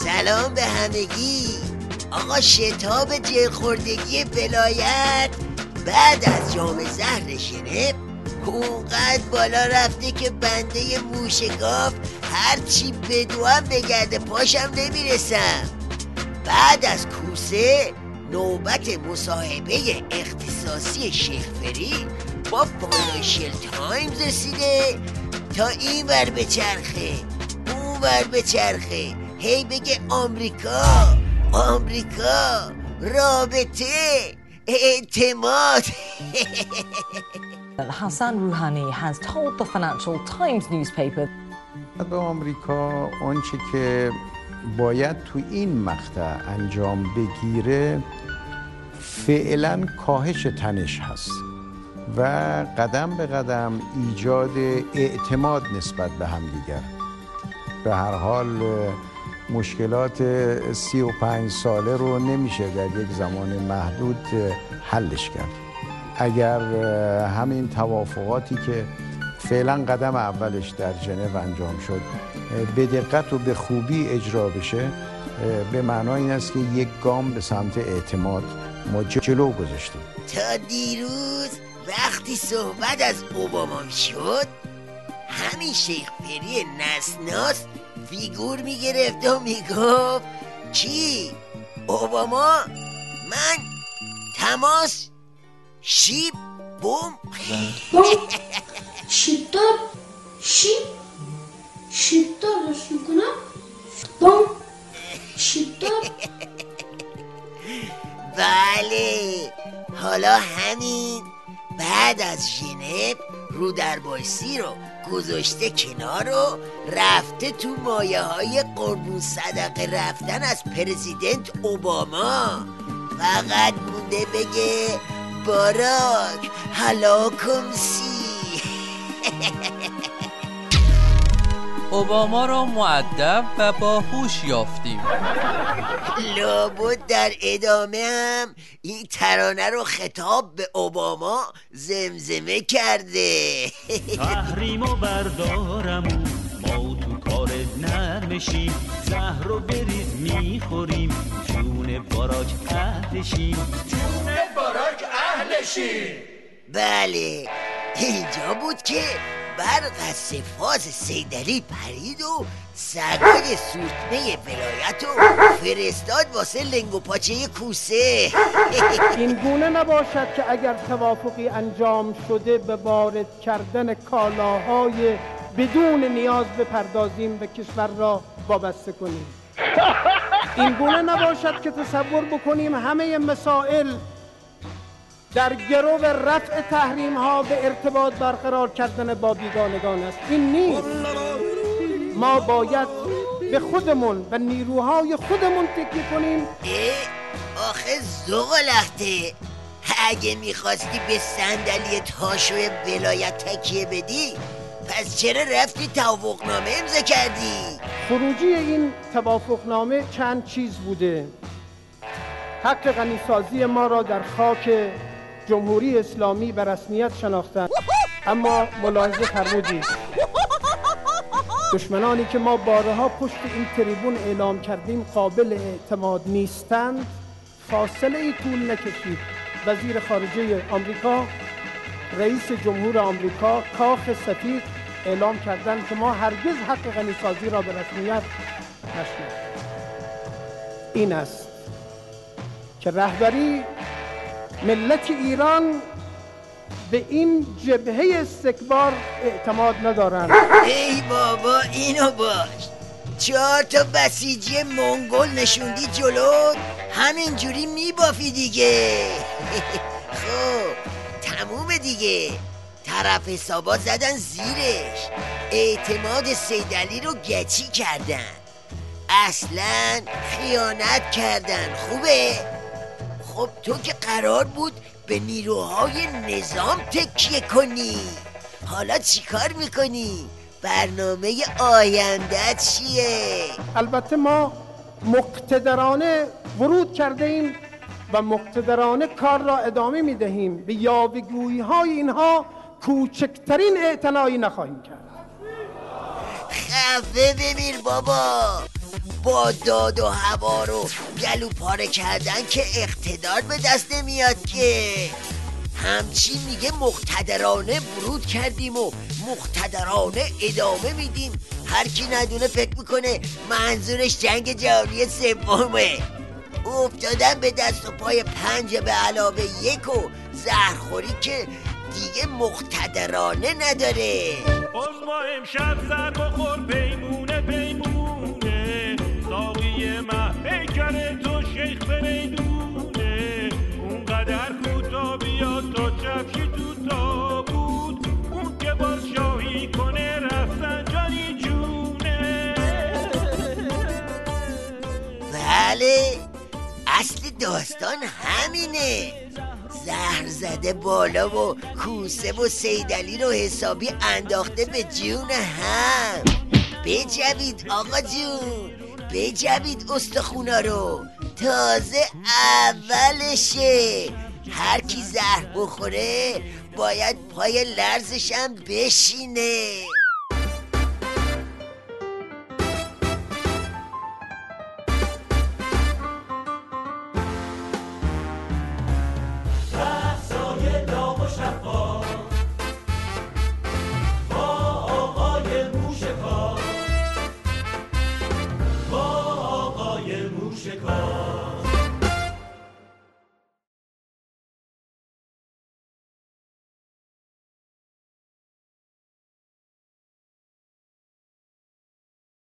سلام به همگی. آقا شتاب جلخوردگی ولایت بعد از جام زهر ژنو اونقدر بالا رفته که بنده موشگاف هرچی بدوام بگرده پاشم نمیرسم. بعد از کوسه نوبت مصاحبه اختصاصی شیخ فرید با فاینانشل تایمز رسیده تا این ور بچرخه اون ور بچرخه، هی بگه آمریکا رابطه اعتماد. Hassan Rouhani has told the Financial Times newspaper به آمریکا آنچه که باید تو این مقطع انجام بگیره فعلا کاهش تنش هست و قدم به قدم ایجاد اعتماد نسبت به همدیگر. به هر حال مشکلات 35 ساله رو نمیشه در یک زمان محدود حلش کرد. اگر همین توافقاتی که فعلا قدم اولش در ژنو انجام شد به دقت و به خوبی اجرا بشه، به معنای این است که یک گام به سمت اعتماد ما جلو گذاشتیم. تا دیروز وقتی صحبت از اوباما شد همین شیخ پری نسناس فیگور میگرفت و میگفت کی؟ اوباما؟ من؟ تماس؟ شیب؟ بوم؟ شیبدار؟ شیبدار داشت میکنم؟ بوم؟ شیبدار؟ بله، حالا همین بعد از ژنو رو در بایسی رو گذاشته کنار و رفته تو مایه های قربون صدقه رفتن از پرزیدنت اوباما. فقط مونده بگه باراک هلاکم سی. اوباما را مؤدب و باهوش یافتیم. لابد در ادامه هم این ترانه رو خطاب به اوباما زمزمه کرده. تحریم و بردارم ما تو کار نرمشیم، زهر رو بریز میخوریم جون باراک اهلشیم. بله، اینجا بود که برق از سفاز سیدلی پرید و سگای سورتمه ولایت رو فرستاد واسه لنگ و پاچه کوسه. این گونه نباشد که اگر توافقی انجام شده به وارد کردن کالاهای بدون نیاز بپردازیم و کشور را وابسته کنیم. این گونه نباشد که تصور بکنیم همه مسائل در گرو رفع تحریم ها به ارتباط برقرار کردن با بیگانگان است. این نیست. ما باید به خودمون و نیروهای خودمون تکیه کنیم. آخه زوغ لخته، اگه میخواستی به صندلی تاشوی ولایت تکیه بدی پس چرا رفتی توافقنامه امضا کردی؟ خروجی این توافقنامه چند چیز بوده. حق غنیسازی ما را در خاک جمهوری اسلامی به رسمیت شناختن، اما ملاحظه فرمودید دشمنانی که ما بارها پشت این تریبون اعلام کردیم قابل اعتماد نیستند فاصله ای طول نکشید. وزیر خارجه آمریکا، رئیس جمهور آمریکا، کاخ سفید اعلام کردند که ما هرگز حق غنیسازی را به رسمیت نشناختیم. این است که رهبری ملت ایران به این جبهه استکبار اعتماد ندارند. ای بابا اینو باش، 4 تا بسیجی منگول نشوندی جلو، همینجوری میبافی دیگه. خب تمومه دیگه، طرف حسابا زدن زیرش، اعتماد سیدلی رو گچی کردن، اصلا خیانت کردن. خوبه؟ خب تو که قرار بود به نیروهای نظام تکیه کنی، حالا چی کار میکنی؟ برنامه آینده چیه؟ البته ما مقتدرانه ورود کرده ایم و مقتدرانه کار را ادامه میدهیم. به یاوه‌گویی های اینها کوچکترین اعتنایی نخواهیم کرد. خفه بمیر بابا، با داد و هوا رو گلو پاره کردن که اقتدار به دست نمیاد که. همچین میگه مقتدرانه ورود کردیم و مقتدرانه ادامه میدیم. هر کی ندونه فکر میکنه منظورش جنگ جهانی سومه. افتادن به دست و پای 5 به علاوه 1 و زهرخوری که دیگه مقتدرانه نداره. باز ما امشب زر بخور پیمونه پیمونه، ساقی مه پیکر تو شیخ فریدونه، اونقدر کوتا بیاد تا چپشی تو تابود، اون که باز شاهی کنه رفتن جانی جونه. بله، اصل داستان همینه. زهر زده بالا و کوسه و سیدعلی رو حسابی انداخته به جون هم. بجوید آقا جون، بجوید استخونا رو، تازه اولشه. هر کی زهر بخوره باید پای لرزشم بشینه. موشکار